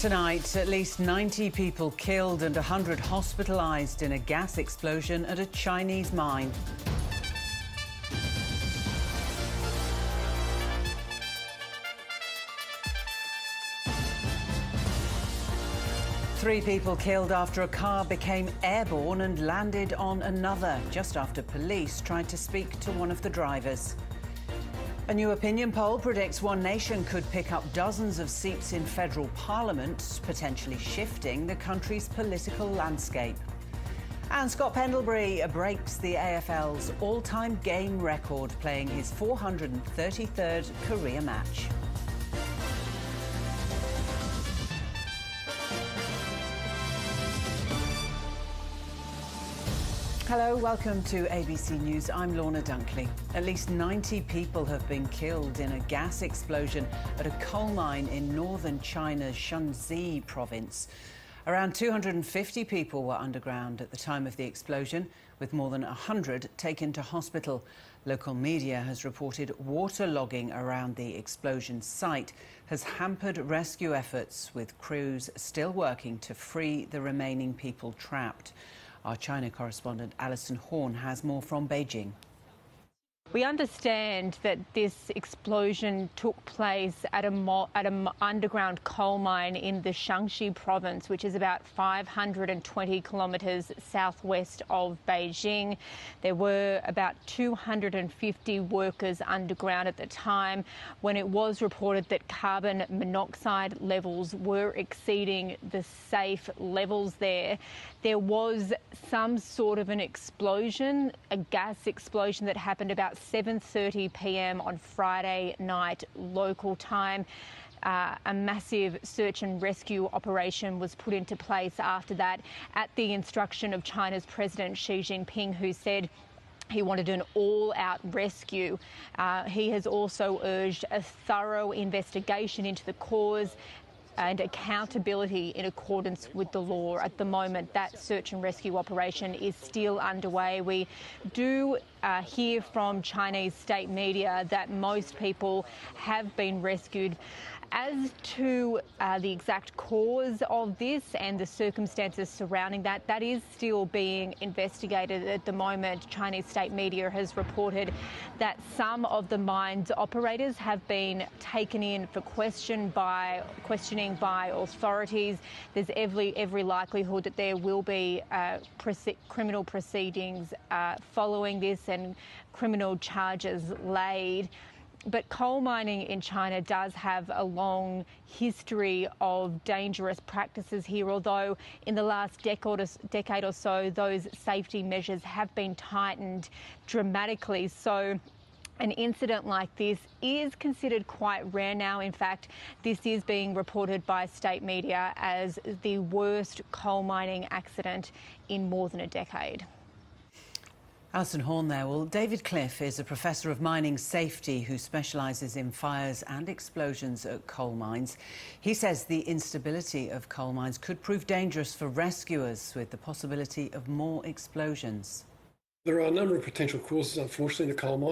Tonight, at least 90 people killed and 100 hospitalised in a gas explosion at a Chinese mine. Three people killed after a car became airborne and landed on another, just after police tried to speak to one of the drivers. A new opinion poll predicts One Nation could pick up dozens of seats in federal parliament, potentially shifting the country's political landscape. And Scott Pendlebury breaks the AFL's all-time game record, playing his 433rd career match. Hello, welcome to ABC News. I'm Lorna Dunkley. At least 90 people have been killed in a gas explosion at a coal mine in northern China's Shanxi province. Around 250 people were underground at the time of the explosion, with more than 100 taken to hospital. Local media has reported waterlogging around the explosion site has hampered rescue efforts, with crews still working to free the remaining people trapped. Our China correspondent Alison Horn has more from Beijing. We understand that this explosion took place at an underground coal mine in the Shanxi province, which is about 520 kilometres southwest of Beijing. There were about 250 workers underground at the time when it was reported that carbon monoxide levels were exceeding the safe levels there. There was some sort of an explosion, a gas explosion that happened about 7:30 p.m. on Friday night local time. A massive search and rescue operation was put into place after that at the instruction of China's President Xi Jinping, who said he wanted an all-out rescue. He has also urged a thorough investigation into the cause and accountability in accordance with the law. At the moment, that search and rescue operation is still underway. We do hear from Chinese state media that most people have been rescued. As to the exact cause of this and the circumstances surrounding that, that is still being investigated at the moment. Chinese state media has reported that some of the mine's operators have been taken in for questioning by authorities. There's every likelihood that there will be criminal proceedings following this and criminal charges laid. But coal mining in China does have a long history of dangerous practices here, although in the last decade or so, those safety measures have been tightened dramatically. So an incident like this is considered quite rare now. In fact, this is being reported by state media as the worst coal mining accident in more than a decade. Alison Horn there. Well, David Cliff is a professor of mining safety who specialises in fires and explosions at coal mines. He says the instability of coal mines could prove dangerous for rescuers, with the possibility of more explosions. There are a number of potential causes, unfortunately, in a coal mine.